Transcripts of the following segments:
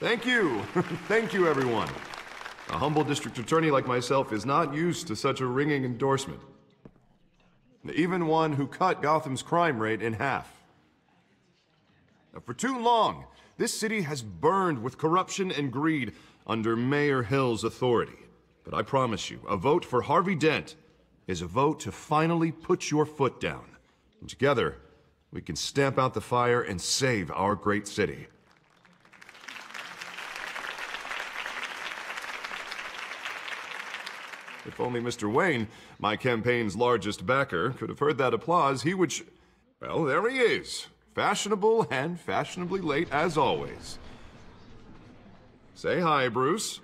Thank you. Thank you, everyone. A humble district attorney like myself is not used to such a ringing endorsement. Even one who cut Gotham's crime rate in half. For too long, this city has burned with corruption and greed under Mayor Hill's authority. But I promise you, a vote for Harvey Dent is a vote to finally put your foot down. And together, we can stamp out the fire and save our great city. If only Mr. Wayne, my campaign's largest backer, could have heard that applause, he would well, there he is. Fashionable and fashionably late as always. Say hi, Bruce.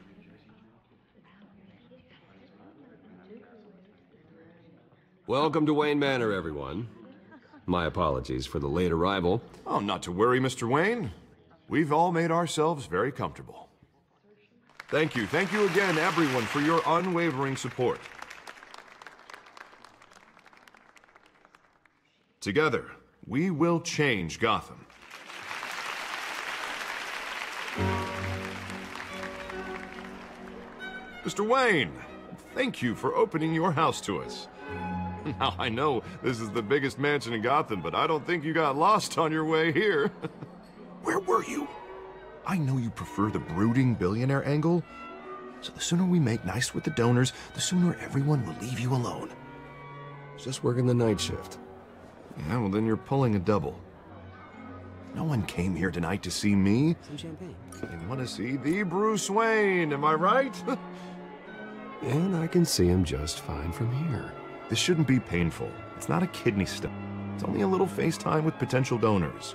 Welcome to Wayne Manor, everyone. My apologies for the late arrival. Oh, not to worry, Mr. Wayne. We've all made ourselves very comfortable. Thank you again, everyone, for your unwavering support. Together, we will change Gotham. Mr. Wayne, thank you for opening your house to us. Now, I know this is the biggest mansion in Gotham, but I don't think you got lost on your way here. Where were you? I know you prefer the brooding billionaire angle, so the sooner we make nice with the donors, the sooner everyone will leave you alone. Just working the night shift. Yeah, well then you're pulling a double. No one came here tonight to see me. Some champagne. They want to see the Bruce Wayne, am I right? And I can see him just fine from here. This shouldn't be painful. It's not a kidney stone. It's only a little FaceTime with potential donors.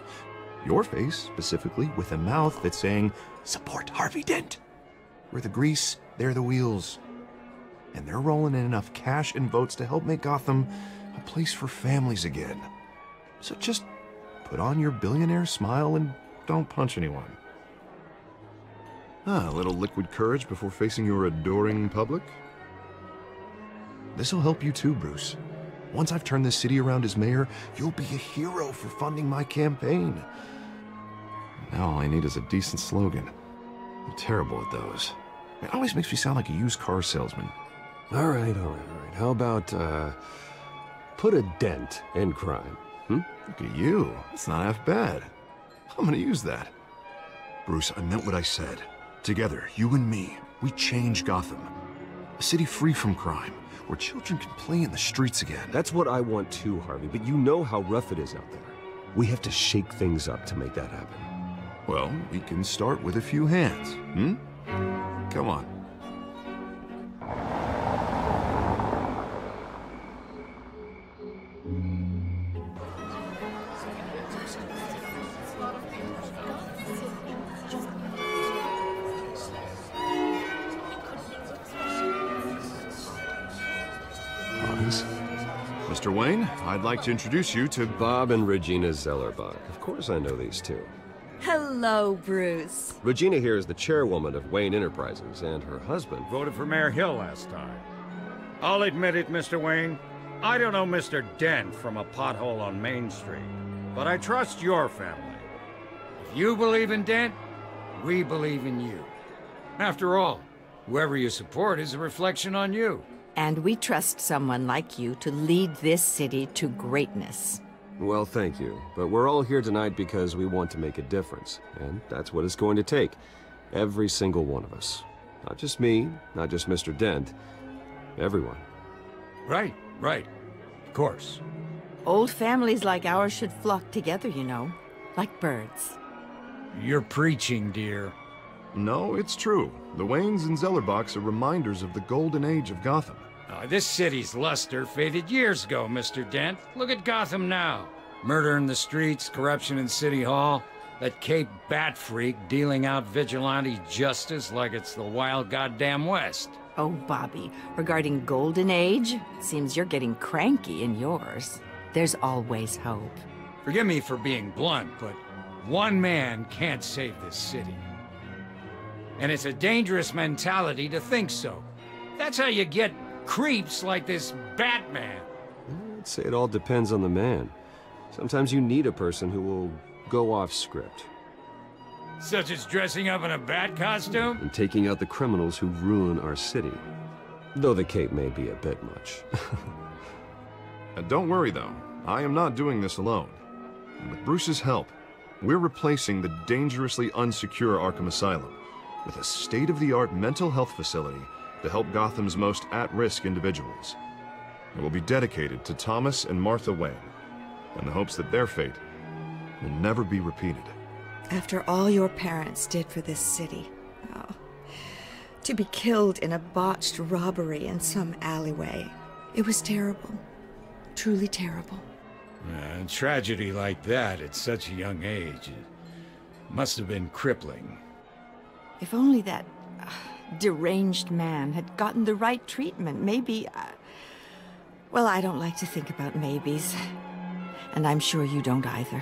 Your face, specifically, with a mouth that's saying, support Harvey Dent. We're the grease, they're the wheels. And they're rolling in enough cash and votes to help make Gotham a place for families again. So just put on your billionaire smile and don't punch anyone. A little liquid courage before facing your adoring public. This'll help you too, Bruce. Once I've turned this city around as mayor, you'll be a hero for funding my campaign. Now all I need is a decent slogan. I'm terrible at those. It always makes me sound like a used car salesman. All right. How about, put a dent in crime, Look at you. It's not half bad. I'm gonna use that. Bruce, I meant what I said. Together, you and me, we change Gotham. A city free from crime, where children can play in the streets again. That's what I want too, Harvey, but you know how rough it is out there. We have to shake things up to make that happen. Well, we can start with a few hands, Come on. Mr. Wayne, I'd like to introduce you to Bob and Regina Zellerbach. Of course I know these two. Hello, Bruce. Regina here is the chairwoman of Wayne Enterprises, and her husband Voted for Mayor Hill last time. I'll admit it, Mr. Wayne. I don't know Mr. Dent from a pothole on Main Street, but I trust your family. If you believe in Dent, we believe in you. After all, whoever you support is a reflection on you. And we trust someone like you to lead this city to greatness. Well, thank you. But we're all here tonight because we want to make a difference. And that's what it's going to take. Every single one of us. Not just me, not just Mr. Dent. Everyone. Right. Of course. Old families like ours should flock together, you know, like birds. You're preaching, dear. No, it's true. The Waynes and Zellerbachs are reminders of the golden age of Gotham. This city's luster faded years ago, Mr. Dent. Look at Gotham now. Murder in the streets, corruption in City Hall, that Cape Bat freak dealing out vigilante justice like it's the wild goddamn West. Oh, Bobby, regarding Golden Age, it seems you're getting cranky in yours. There's always hope. Forgive me for being blunt, but one man can't save this city. And it's a dangerous mentality to think so. That's how you get creeps like this Batman. I'd say it all depends on the man. Sometimes you need a person who will go off script. Such as dressing up in a bat costume? And taking out the criminals who ruin our city. Though the cape may be a bit much. Don't worry, though. I am not doing this alone. With Bruce's help, we're replacing the dangerously unsecure Arkham Asylum with a state-of-the-art mental health facility to help Gotham's most at-risk individuals. It will be dedicated to Thomas and Martha Wayne, in the hopes that their fate will never be repeated. After all your parents did for this city, oh, to be killed in a botched robbery in some alleyway, it was terrible. Truly terrible. A tragedy like that at such a young age, it must have been crippling. If only that deranged man had gotten the right treatment, maybe... well, I don't like to think about maybes. And I'm sure you don't either.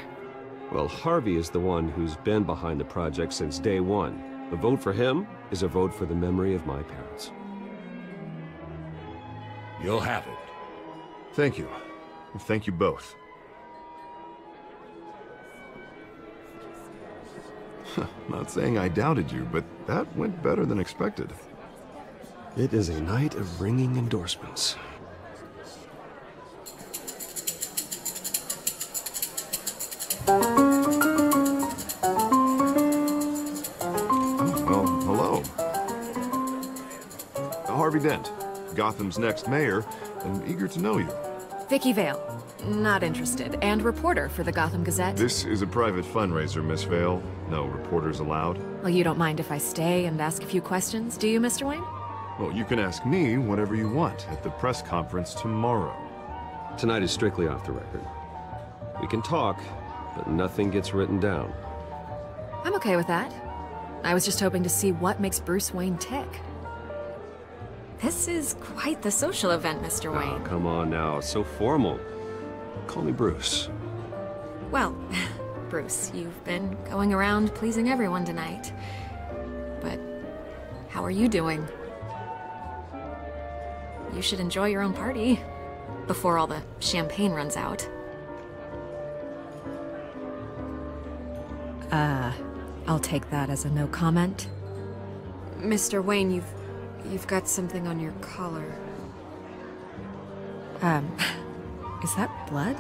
Well, Harvey is the one who's been behind the project since day one. A vote for him is a vote for the memory of my parents. You'll have it. Thank you. Thank you both. Not saying I doubted you, but that went better than expected. It is a night of ringing endorsements. Well, hello. Harvey Dent, Gotham's next mayor, and eager to know you. Vicky Vale. Not interested. And reporter for the Gotham Gazette. This is a private fundraiser, Miss Vale. No reporters allowed. Well, you don't mind if I stay and ask a few questions, do you, Mr. Wayne? Well, you can ask me whatever you want at the press conference tomorrow. Tonight is strictly off the record. We can talk, but nothing gets written down. I'm okay with that. I was just hoping to see what makes Bruce Wayne tick. This is quite the social event, Mr. Wayne. Oh, come on now, it's so formal. Call me Bruce. Well, Bruce, you've been going around pleasing everyone tonight. But how are you doing? You should enjoy your own party before all the champagne runs out. I'll take that as a no comment. Mr. Wayne, you've got something on your collar. Is that blood?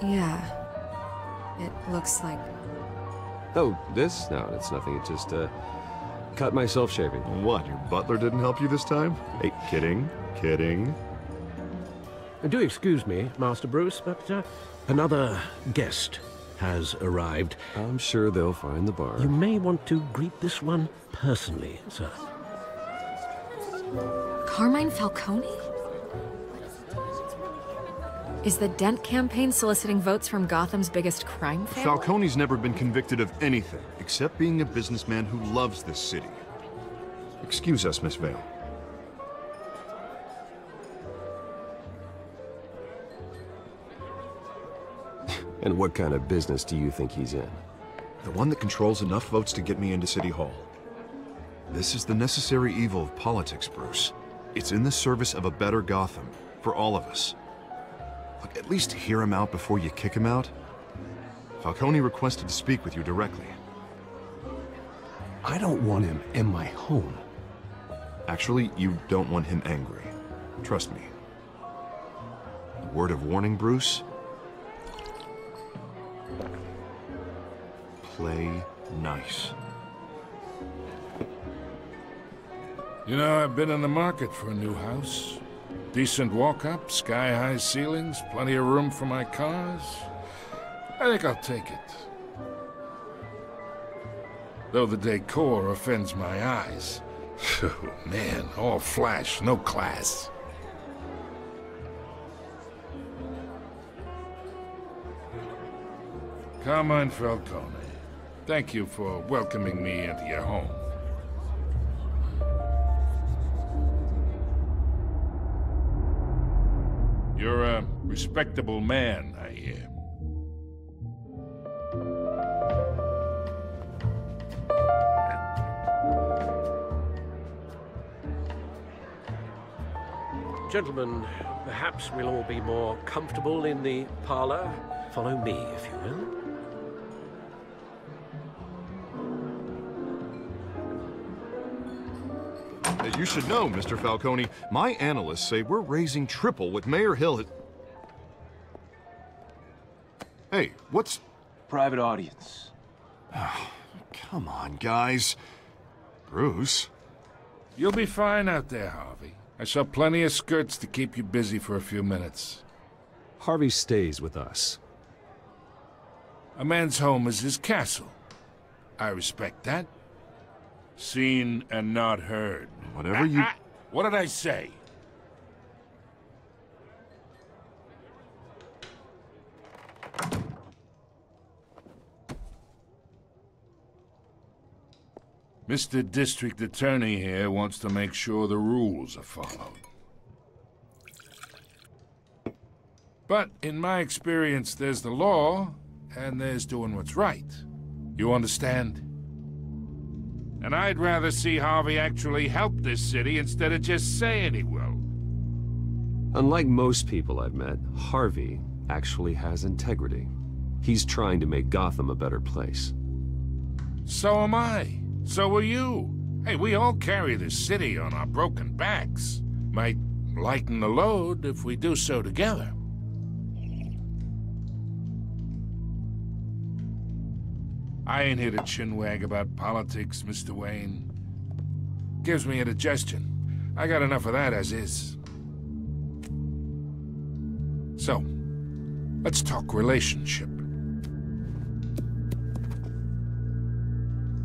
Yeah. It looks like... Oh, this? No, it's nothing. It just, cut myself shaving. What, your butler didn't help you this time? Hey, kidding, kidding. Do excuse me, Master Bruce, but another guest has arrived. I'm sure they'll find the bar. You may want to greet this one personally, sir. Carmine Falcone? Is the Dent campaign soliciting votes from Gotham's biggest crime family? Falcone's never been convicted of anything, except being a businessman who loves this city. Excuse us, Miss Vale. And what kind of business do you think he's in? The one that controls enough votes to get me into City Hall. This is the necessary evil of politics, Bruce. It's in the service of a better Gotham, for all of us. Look, at least hear him out before you kick him out. Falcone requested to speak with you directly. I don't want him in my home. Actually, you don't want him angry. Trust me. A word of warning, Bruce? Play nice. You know, I've been in the market for a new house. Decent walk-up, sky-high ceilings, plenty of room for my cars. I think I'll take it. Though the decor offends my eyes. Oh, man, all flash, no class. Carmine Falcone, thank you for welcoming me into your home. You're a respectable man, I hear. Gentlemen, perhaps we'll all be more comfortable in the parlor. Follow me, if you will. You should know, Mr. Falcone, my analysts say we're raising triple what Mayor Hill had... Hey, what's... Private audience. Come on, guys. Bruce? You'll be fine out there, Harvey. I saw plenty of skirts to keep you busy for a few minutes. Harvey stays with us. A man's home is his castle. I respect that. Seen and not heard. Whatever you... What did I say? Mr. District Attorney here wants to make sure the rules are followed. But in my experience, there's the law, and there's doing what's right. You understand? And I'd rather see Harvey actually help this city instead of just saying he will. Unlike most people I've met, Harvey actually has integrity. He's trying to make Gotham a better place. So am I. So are you. Hey, we all carry this city on our broken backs. Might lighten the load if we do so together. I ain't here to chinwag about politics, Mr. Wayne. Gives me indigestion. I got enough of that as is. So, let's talk relationship.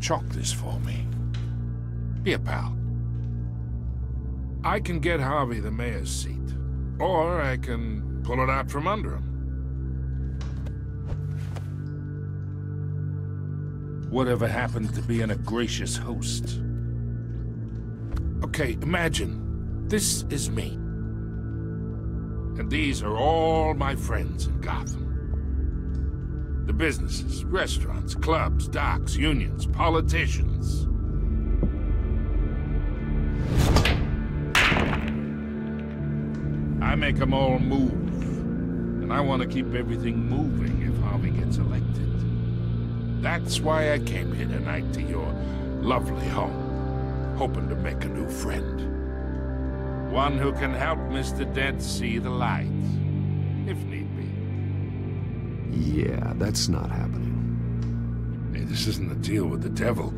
Chalk this for me. Be a pal. I can get Harvey the mayor's seat, or I can pull it out from under him. Whatever happened to being a gracious host? Okay, imagine, this is me. And these are all my friends in Gotham. The businesses, restaurants, clubs, docks, unions, politicians. I make them all move. And I want to keep everything moving if Harvey gets elected. That's why I came here tonight to your lovely home, hoping to make a new friend. One who can help Mr. Dent see the light, if need be. Yeah, that's not happening. Hey, this isn't a deal with the devil.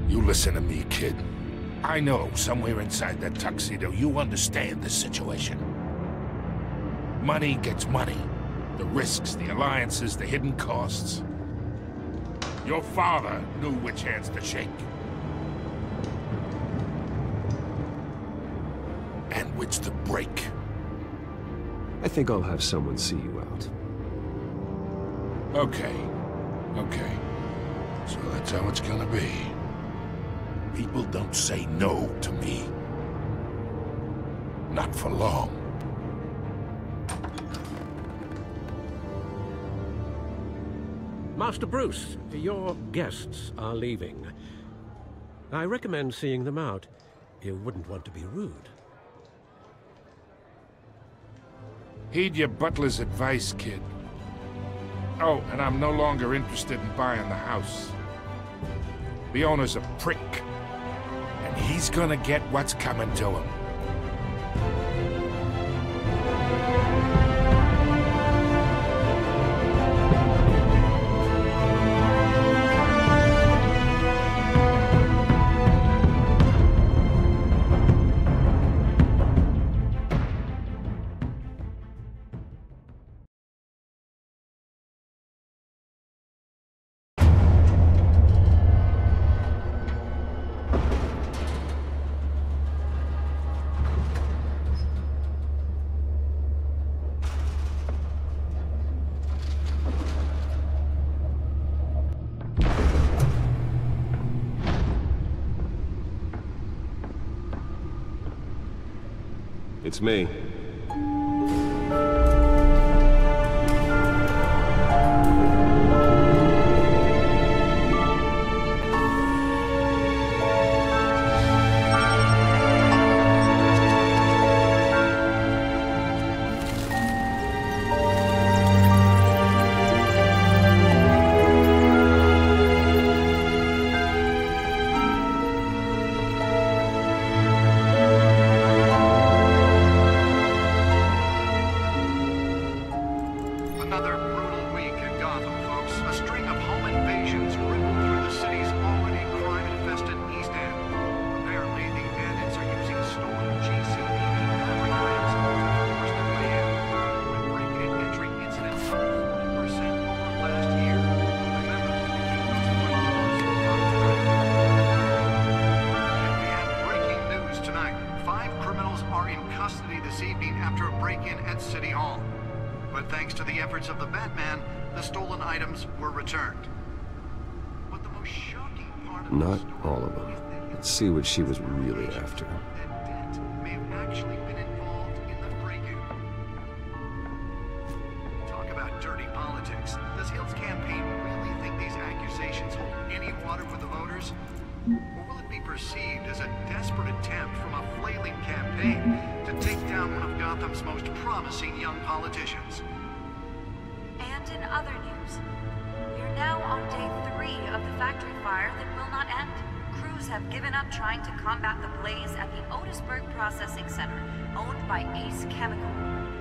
You listen to me, kid. I know somewhere inside that tuxedo you understand the situation. Money gets money. The risks, the alliances, the hidden costs. Your father knew which hands to shake. And which to break. I think I'll have someone see you out. Okay. Okay. So that's how it's gonna be. People don't say no to me. Not for long. Master Bruce, your guests are leaving. I recommend seeing them out. You wouldn't want to be rude. Heed your butler's advice, kid. Oh, and I'm no longer interested in buying the house. The owner's a prick. And he's gonna get what's coming to him. It's me. parking after a break-in at City Hall. But thanks to the efforts of the Batman, the stolen items were returned. But the most shocking part of Not all of them. Let's see what she was really after. that Dent may have actually been involved in the break-in. Talk about dirty politics. Does Hill's campaign really think these accusations hold any water with the voters? Or will it be perceived as a desperate attempt from a flailing campaign to take down one of Gotham's most promising young politicians? And in other news, we're now on day 3 of the factory fire that will not end. Crews have given up trying to combat the blaze at the Otisburg Processing Center, owned by Ace Chemical.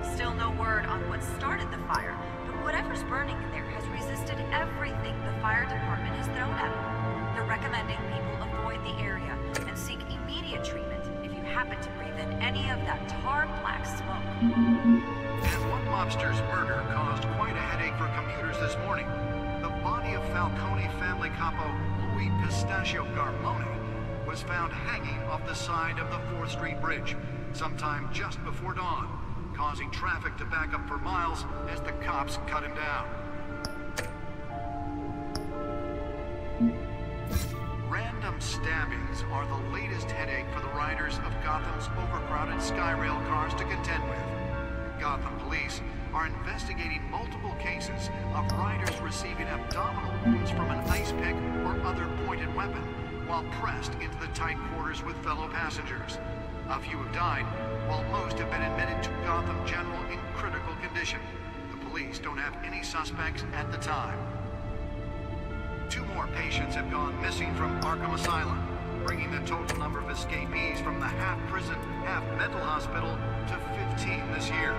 Still no word on what started the fire, but whatever's burning in there has resisted everything the fire department has thrown at it. They're recommending people avoid the area and seek immediate treatment if you happen to breathe in any of that tar black smoke. And one mobster's murder caused quite a headache for commuters this morning. The body of Falcone family capo Louis Pistachio Garmone was found hanging off the side of the 4th Street Bridge sometime just before dawn, causing traffic to back up for miles as the cops cut him down. Random stabbings are the latest headache for the riders of Gotham's overcrowded Skyrail cars to contend with. Gotham police are investigating multiple cases of riders receiving abdominal wounds from an ice pick or other pointed weapon while pressed into the tight quarters with fellow passengers. A few have died, while most have been admitted to Gotham General in critical condition. The police don't have any suspects at the time. 2 more patients have gone missing from Arkham Asylum, bringing the total number of escapees from the half-prison, half-mental hospital to 15 this year.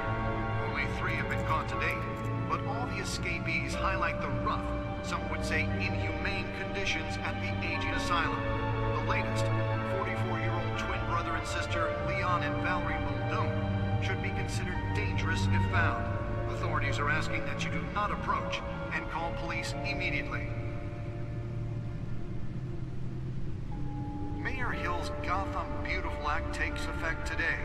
Only 3 have been caught to date, but all the escapees highlight the rough, some would say inhumane conditions at the aging asylum. The latest, 44-year-old twin brother and sister Leon and Valerie Muldoon, should be considered dangerous if found. Authorities are asking that you do not approach and call police immediately. Mayor Hill's Gotham Beautiful Act takes effect today,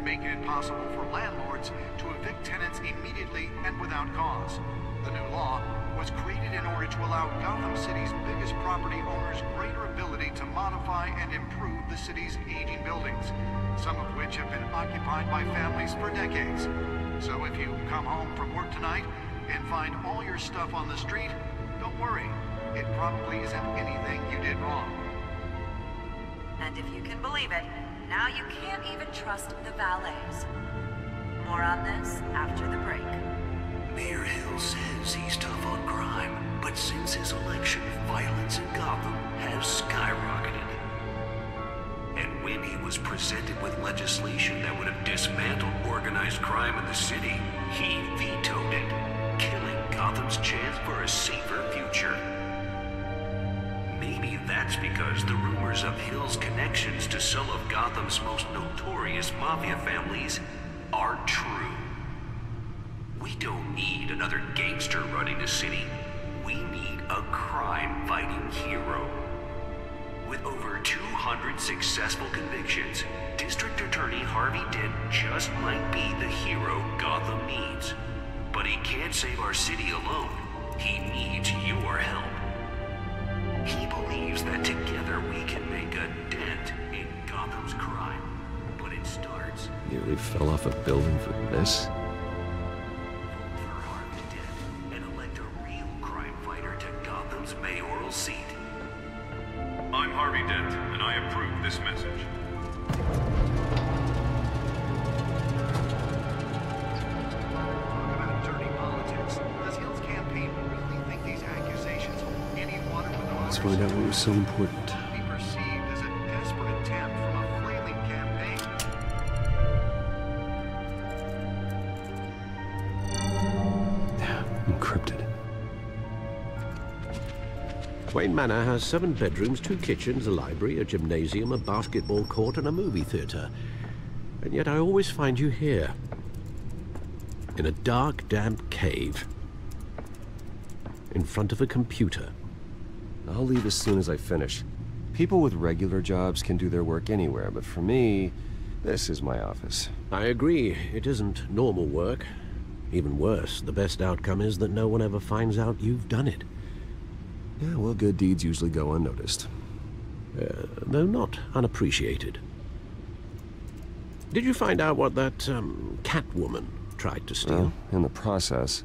making it possible for landlords to evict tenants immediately and without cause. The new law was created in order to allow Gotham City's biggest property owners greater ability to modify and improve the city's aging buildings, some of which have been occupied by families for decades. So if you come home from work tonight and find all your stuff on the street, don't worry. It probably isn't anything you did wrong. And if you can believe it, now you can't even trust the valets. More on this after the break. Mayor Hill says he's tough on crime, but since his election, violence in Gotham has skyrocketed. And when he was presented with legislation that would have dismantled organized crime in the city, he vetoed it, killing Gotham's chance for a safer future. Maybe that's because the rumors of Hill's connections to some of Gotham's most notorious mafia families are true. We don't need another gangster running the city. We need a crime-fighting hero. With over 200 successful convictions, District Attorney Harvey Dent just might be the hero Gotham needs. But he can't save our city alone. He needs your help. He believes that together we can make a dent in Gotham's crime. But it starts... Nearly fell off a building for this? Vote for Harvey Dent and elect a real crime fighter to Gotham's mayoral seat. I'm Harvey Dent, and I approve this message. Talk about dirty politics. Does Hill's campaign really think these accusations hold any water with the voters? Let's find out what was so important. Be perceived as a desperate attempt from a flailing campaign. Encrypted. Wayne Manor has 7 bedrooms, 2 kitchens, a library, a gymnasium, a basketball court, and a movie theater. And yet I always find you here. In a dark, damp cave. In front of a computer. I'll leave as soon as I finish. People with regular jobs can do their work anywhere, but for me, This is my office. I agree. It isn't normal work. Even worse, the best outcome is that no one ever finds out you've done it. Yeah, well, good deeds usually go unnoticed. Though not unappreciated. Did you find out what that, Catwoman tried to steal? Well, in the process.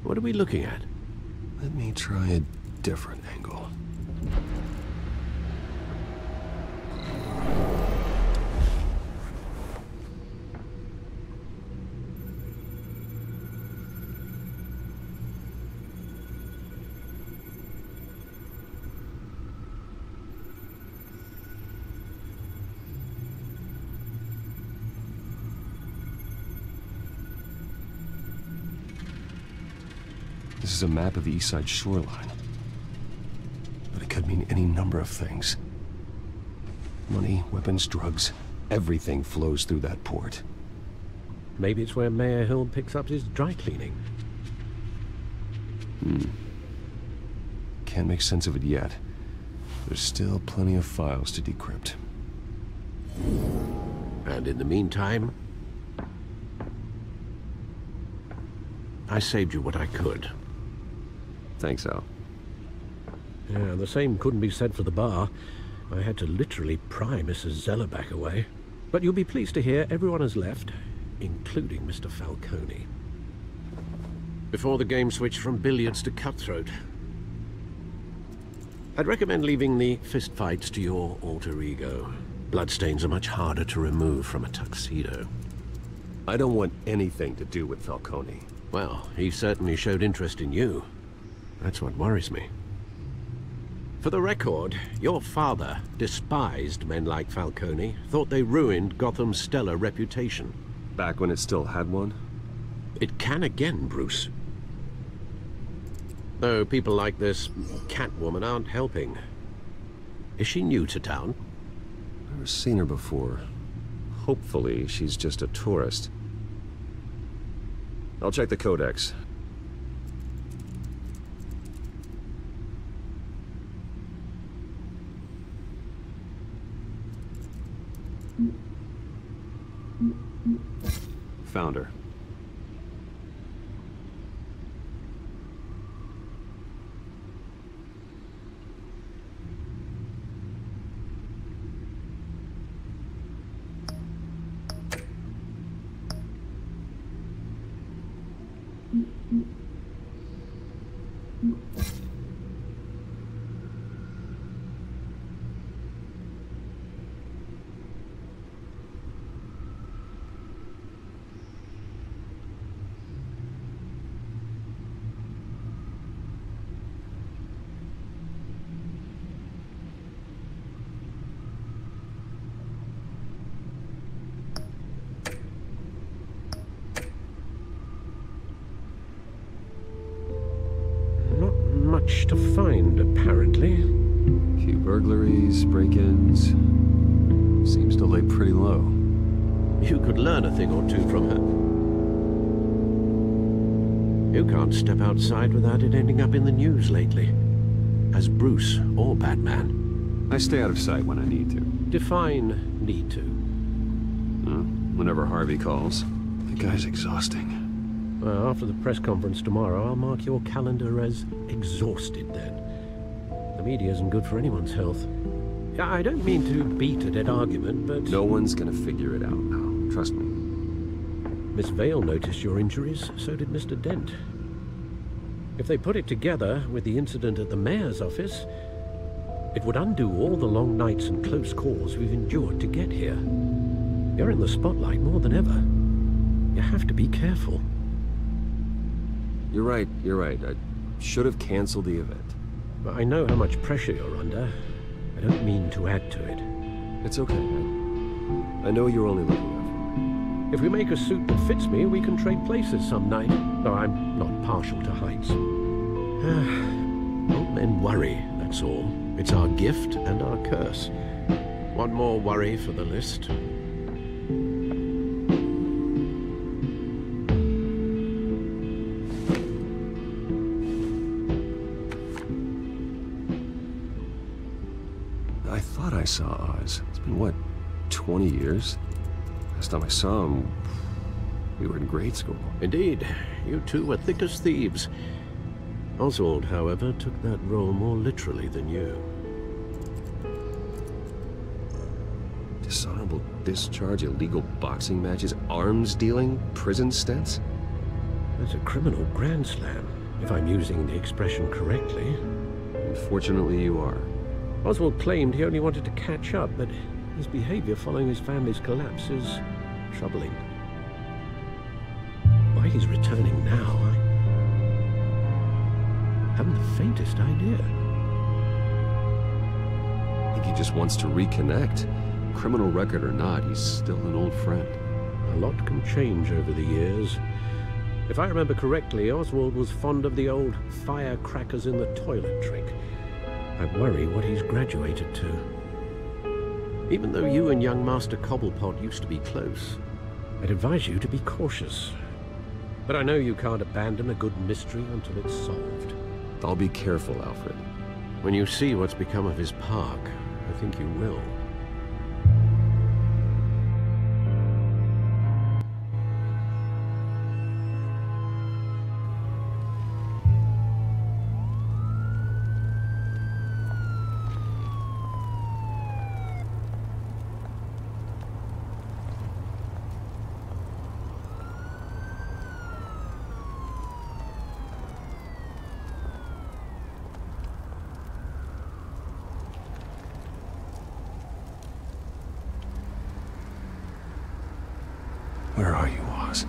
What are we looking at? Let me try a different angle. This is a map of the East Side shoreline. But it could mean any number of things. Money, weapons, drugs, everything flows through that port. Maybe it's where Mayor Hill picks up his dry cleaning. Can't make sense of it yet. There's still plenty of files to decrypt. And in the meantime, I saved you what I could. Thanks, Al. Yeah, the same couldn't be said for the bar. I had to literally pry Mrs. Zellerback away. But you'll be pleased to hear everyone has left, including Mr. Falcone. Before the game switched from billiards to cutthroat. I'd recommend leaving the fistfights to your alter ego. Bloodstains are much harder to remove from a tuxedo. I don't want anything to do with Falcone. Well, he certainly showed interest in you. That's what worries me. For the record, your father despised men like Falcone, thought they ruined Gotham's stellar reputation. Back when it still had one? It can again, Bruce. Though people like this Catwoman aren't helping. Is she new to town? Never seen her before. Hopefully, she's just a tourist. I'll check the codex. Found her. Much to find, apparently. Few burglaries, break-ins. Seems to lay pretty low. You could learn a thing or two from her. You can't step outside without it ending up in the news lately. As Bruce or Batman. I stay out of sight when I need to. Define need to. Whenever Harvey calls. The guy's exhausting. Well, after the press conference tomorrow, I'll mark your calendar as exhausted then. The media isn't good for anyone's health. I don't mean to beat a dead argument, but... No one's gonna figure it out now. Trust me. Miss Vale noticed your injuries, so did Mr. Dent. If they put it together with the incident at the mayor's office, it would undo all the long nights and close calls we've endured to get here. You're in the spotlight more than ever. You have to be careful. You're right. I should have canceled the event. I know how much pressure you're under. I don't mean to add to it. It's okay. I know you're only looking out for me. If we make a suit that fits me, we can trade places some night. Though I'm not partial to heights. Old men worry, that's all. It's our gift and our curse. One more worry for the list. I thought I saw Oz. It's been, what, 20 years? Last time I saw him, we were in grade school. Indeed. You two were thick as thieves. Oswald, however, took that role more literally than you. Dishonorable discharge, illegal boxing matches, arms dealing, prison stints? That's a criminal grand slam, if I'm using the expression correctly. Unfortunately, you are. Oswald claimed he only wanted to catch up, but his behavior following his family's collapse is troubling. Why he's returning now, I haven't the faintest idea. I think he just wants to reconnect. Criminal record or not, he's still an old friend. A lot can change over the years. If I remember correctly, Oswald was fond of the old firecrackers in the toilet trick. I worry what he's graduated to. Even though you and young Master Cobblepot used to be close, I'd advise you to be cautious. But I know you can't abandon a good mystery until it's solved. I'll be careful, Alfred. When you see what's become of his park, I think you will. Where are you, Oz?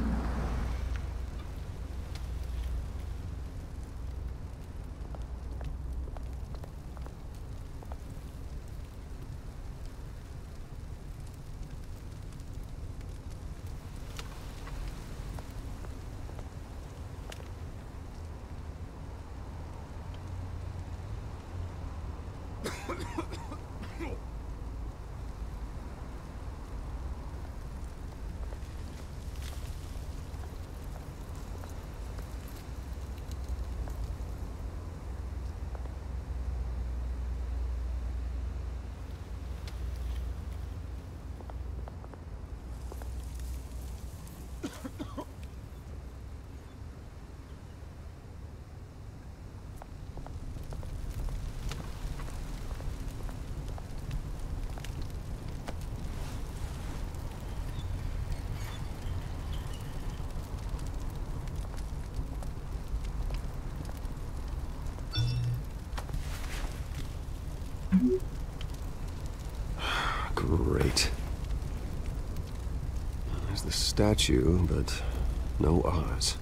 Great. There's the statue, but no Oz.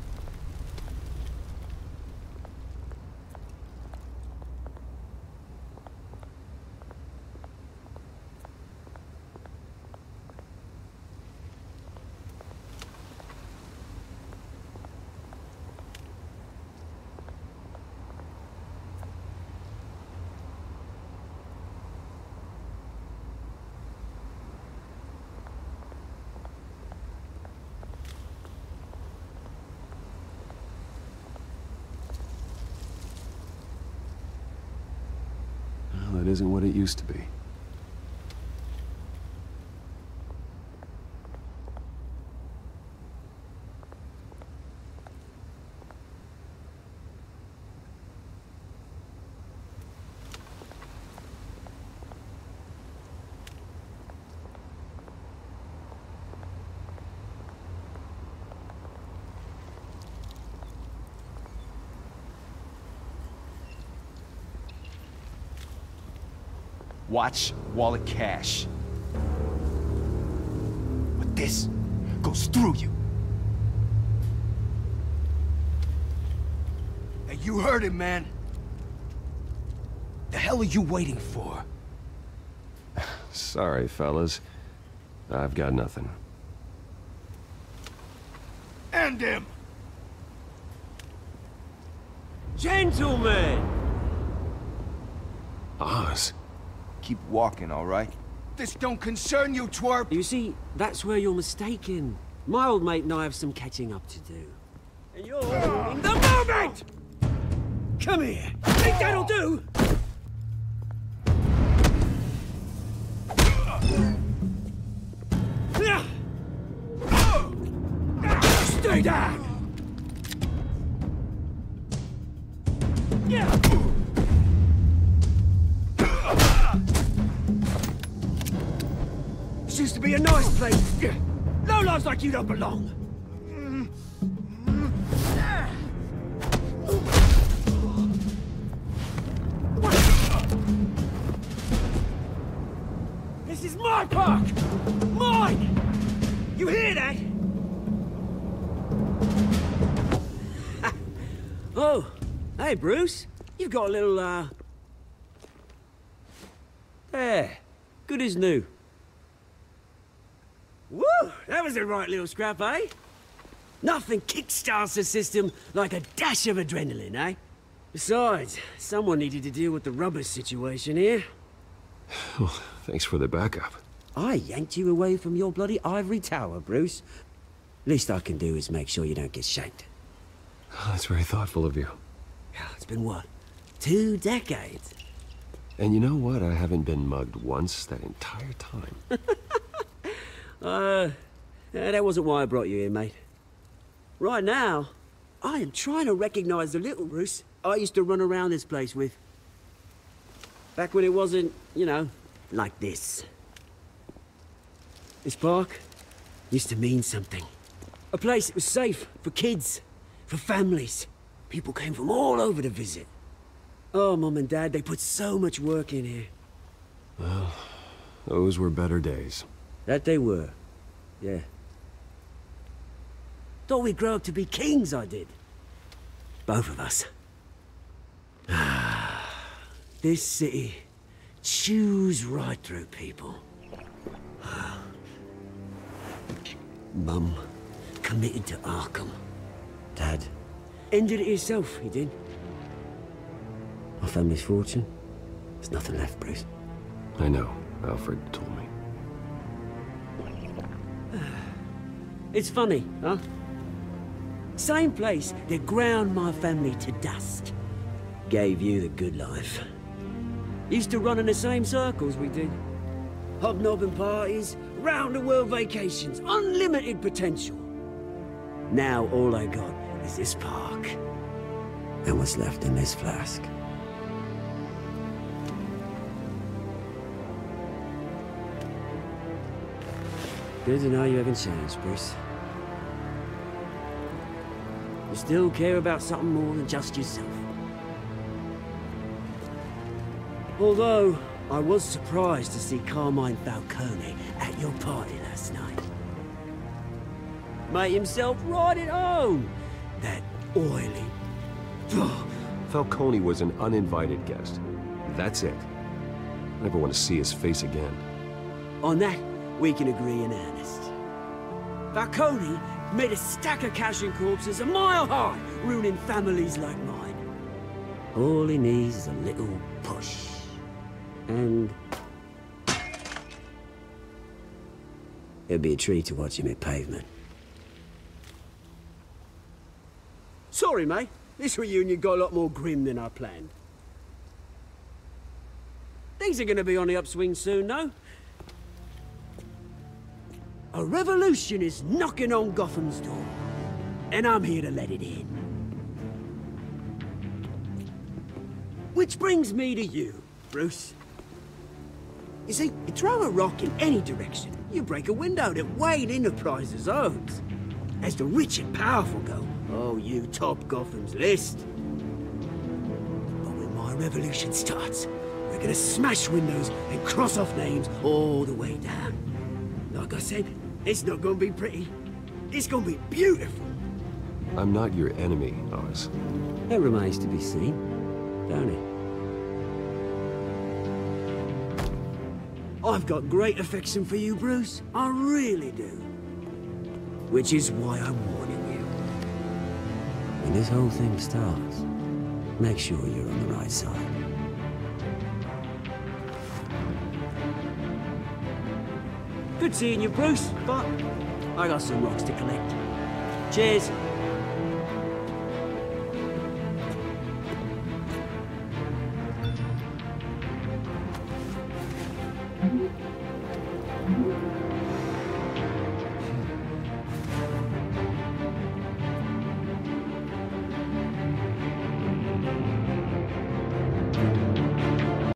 That isn't what it used to be. Watch wallet cash. But this goes through you. Hey, you heard him, man. The hell are you waiting for? Sorry, fellas. I've got nothing. End him! Gentlemen! Oz. Keep walking, all right? This don't concern you, twerp! You see, that's where you're mistaken. My old mate and I have some catching up to do. And you're in the moment! Come here! Think that'll do? Stay down! Yeah! This used to be a nice place. No lives like you don't belong. This is my park! Mine! You hear that? Oh, hey, Bruce. You've got a little, There. Good as new. Woo! That was a right little scrap, eh? Nothing kickstarts the system like a dash of adrenaline, eh? Besides, someone needed to deal with the rubber situation here. Well, thanks for the backup. I yanked you away from your bloody ivory tower, Bruce. Least I can do is make sure you don't get shanked. Oh, that's very thoughtful of you. It's been what? 2 decades? And you know what? I haven't been mugged once that entire time. That wasn't why I brought you here, mate. Right now, I am trying to recognize the little Bruce I used to run around this place with. Back when it wasn't, you know, like this. This park used to mean something. A place that was safe for kids, for families. People came from all over to visit. Oh, Mum and Dad, they put so much work in here. Well, those were better days. That they were, yeah. Thought we'd grow up to be kings, I did. Both of us. This city chews right through people. Mum committed to Arkham. Dad ended it himself, he did. My family's fortune, there's nothing left, Bruce. I know. Alfred told me. It's funny, huh? Same place that ground my family to dust. Gave you the good life. Used to run in the same circles we did. Hobnobbing parties, round-the-world vacations, unlimited potential. Now all I got is this park. And what's left in this flask. Good to know you haven't changed, Bruce. You still care about something more than just yourself. Although, I was surprised to see Carmine Falcone at your party last night. Made himself right at home. That oily... Falcone was an uninvited guest. That's it. I never want to see his face again. On that, we can agree in earnest. Falcone made a stack of cash and corpses a mile high, ruining families like mine. All he needs is a little push. And... it'd be a treat to watch him hit pavement. Sorry, mate. This reunion got a lot more grim than I planned. Things are gonna be on the upswing soon, though. A revolution is knocking on Gotham's door, and I'm here to let it in. Which brings me to you, Bruce. You see, you throw a rock in any direction, you break a window that Wayne Enterprises owns. As the rich and powerful go, oh, you top Gotham's list. But when my revolution starts, we're gonna smash windows and cross off names all the way down. Like I said, it's not gonna be pretty. It's gonna be beautiful. I'm not your enemy, Oz. That remains to be seen, don't it? I've got great affection for you, Bruce. I really do. Which is why I'm warning you. When this whole thing starts, make sure you're on the right side. Good seeing you, Bruce, but I got some rocks to collect. Cheers.